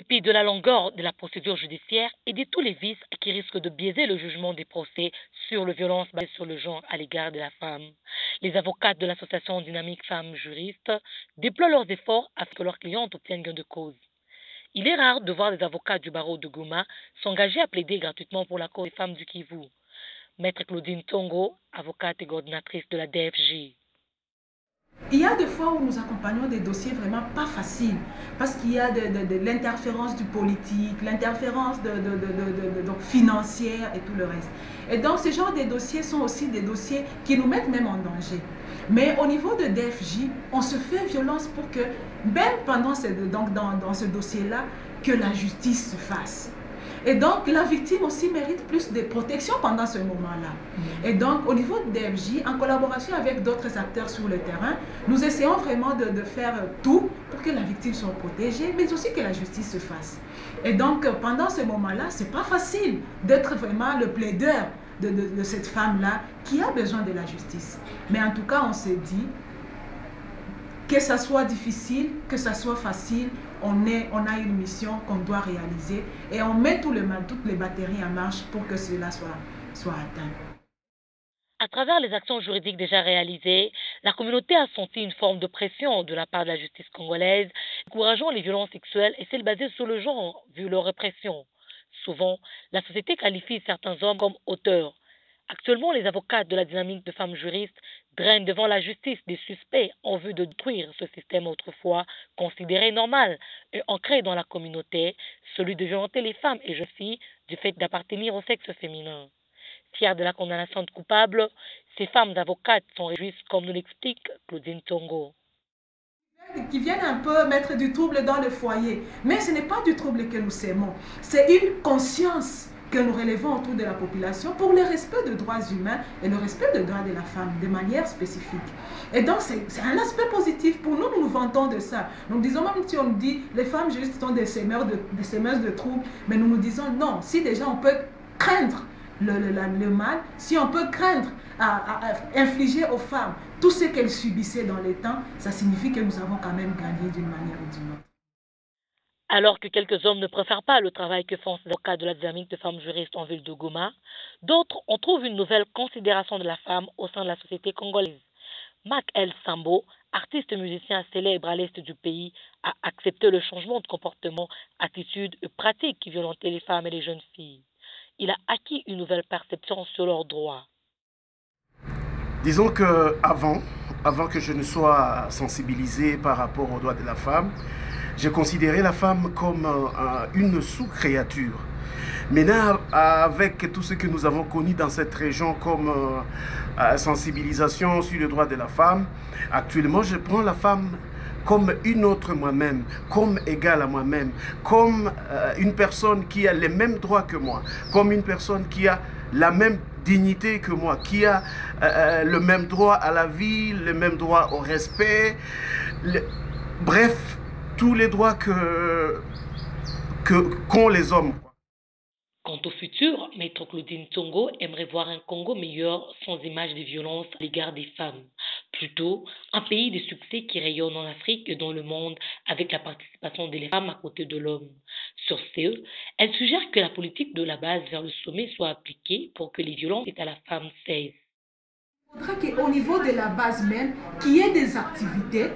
dépit de la longueur de la procédure judiciaire et de tous les vices qui risquent de biaiser le jugement des procès sur les violences basées sur le genre à l'égard de la femme. Les avocates de l'association Dynamique Femmes Juristes déploient leurs efforts afin que leurs clientes obtiennent gain de cause. Il est rare de voir des avocats du barreau de Goma s'engager à plaider gratuitement pour la cause des femmes du Kivu. Maître Claudine Tongo, avocate et coordinatrice de la DFJ. Il y a des fois où nous accompagnons des dossiers vraiment pas faciles parce qu'il y a de l'interférence du politique, l'interférence financière et tout le reste. Et donc, ce genre de dossiers sont aussi des dossiers qui nous mettent même en danger. Mais au niveau de DFJ, on se fait violence pour que, même pendant dans ce dossier-là, que la justice se fasse. Et donc, la victime aussi mérite plus de protection pendant ce moment-là. Et donc, au niveau de DFJ, en collaboration avec d'autres acteurs sur le terrain, nous essayons vraiment de faire tout pour que la victime soit protégée, mais aussi que la justice se fasse. Et donc, pendant ce moment-là, ce n'est pas facile d'être vraiment le plaideur de cette femme-là qui a besoin de la justice. Mais en tout cas, on se dit, que ça soit difficile, que ça soit facile, on a une mission qu'on doit réaliser et on met toutes les batteries en marche pour que cela soit atteint. À travers les actions juridiques déjà réalisées, la communauté a senti une forme de pression de la part de la justice congolaise, encourageant les violences sexuelles et celles basées sur le genre, vu leur répression. Souvent, la société qualifie certains hommes comme auteurs. Actuellement, les avocats de la dynamique de femmes juristes drainent devant la justice des suspects en vue de détruire ce système autrefois considéré normal et ancré dans la communauté, celui de violenter les femmes et jeunes filles du fait d'appartenir au sexe féminin. Fiers de la condamnation de coupables, ces femmes avocates sont réjouies, comme nous l'explique Claudine Tongo. Qui viennent un peu mettre du trouble dans le foyer. Mais ce n'est pas du trouble que nous sémons, c'est une conscience que nous relevons autour de la population pour le respect des droits humains et le respect des droits de la femme de manière spécifique. Et donc, c'est un aspect positif. Pour nous, nous nous vantons de ça. Nous disons, même si on nous dit les femmes juste sont des sémeuses de troubles, mais nous nous disons non, si déjà on peut craindre le mal, si on peut craindre à infliger aux femmes tout ce qu'elles subissaient dans les temps, ça signifie que nous avons quand même gagné d'une manière ou d'une autre. Alors que quelques hommes ne préfèrent pas le travail que font ces avocats de la dynamique de femmes juristes en ville de Goma, d'autres en trouvent une nouvelle considération de la femme au sein de la société congolaise. Mac El Sambo, artiste musicien célèbre à l'est du pays, a accepté le changement de comportement, attitude et pratiques qui violentaient les femmes et les jeunes filles. Il a acquis une nouvelle perception sur leurs droits. Disons que avant que je ne sois sensibilisé par rapport aux droits de la femme, j'ai considéré la femme comme une sous-créature. Maintenant, avec tout ce que nous avons connu dans cette région comme sensibilisation sur les droits de la femme, actuellement, je prends la femme comme une autre moi-même, comme égale à moi-même, comme une personne qui a les mêmes droits que moi, comme une personne qui a la même dignité que moi, qui a le même droit à la vie, le même droit au respect, bref, tous les droits qu'ont les hommes. Quant au futur, Maître Claudine Tongo aimerait voir un Congo meilleur sans image de violence à l'égard des femmes. Plutôt, un pays de succès qui rayonne en Afrique et dans le monde avec la participation des femmes à côté de l'homme. Sur ce, elle suggère que la politique de la base vers le sommet soit appliquée pour que les violences faites à la femme cessent. Il faudrait qu'au niveau de la base même, qu'il y ait des activités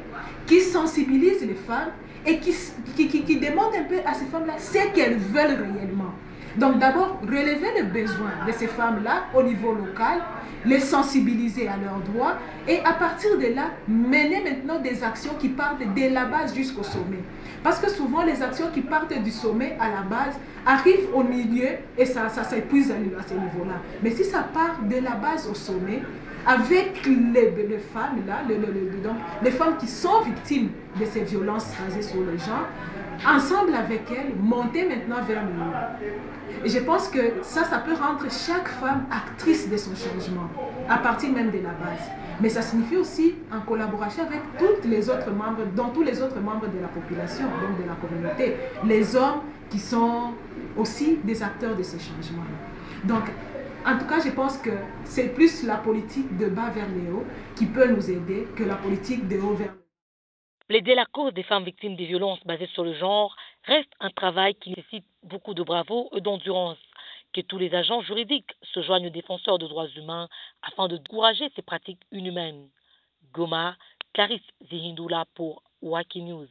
qui sensibilisent les femmes et qui demandent un peu à ces femmes-là ce qu'elles veulent réellement. Donc d'abord, relever les besoins de ces femmes-là au niveau local, les sensibiliser à leurs droits et à partir de là, mener maintenant des actions qui partent de la base jusqu'au sommet. Parce que souvent, les actions qui partent du sommet à la base arrivent au milieu et ça s'épuise à ce niveau-là. Mais si ça part de la base au sommet, avec les femmes, là, les femmes qui sont victimes de ces violences basées sur le genre, ensemble avec elles, monter maintenant vers le haut. Et je pense que ça peut rendre chaque femme actrice de son changement, à partir même de la base. Mais ça signifie aussi en collaboration avec tous les autres membres de la population, donc de la communauté, les hommes qui sont aussi des acteurs de ces changements. Donc, en tout cas, je pense que c'est plus la politique de bas vers le haut qui peut nous aider que la politique de haut vers le bas. Plaider la cause des femmes victimes des violences basées sur le genre reste un travail qui nécessite beaucoup de bravoure et d'endurance. Que tous les agents juridiques se joignent aux défenseurs de droits humains afin de décourager ces pratiques inhumaines. Goma, Clarisse Zihindula pour Waki News.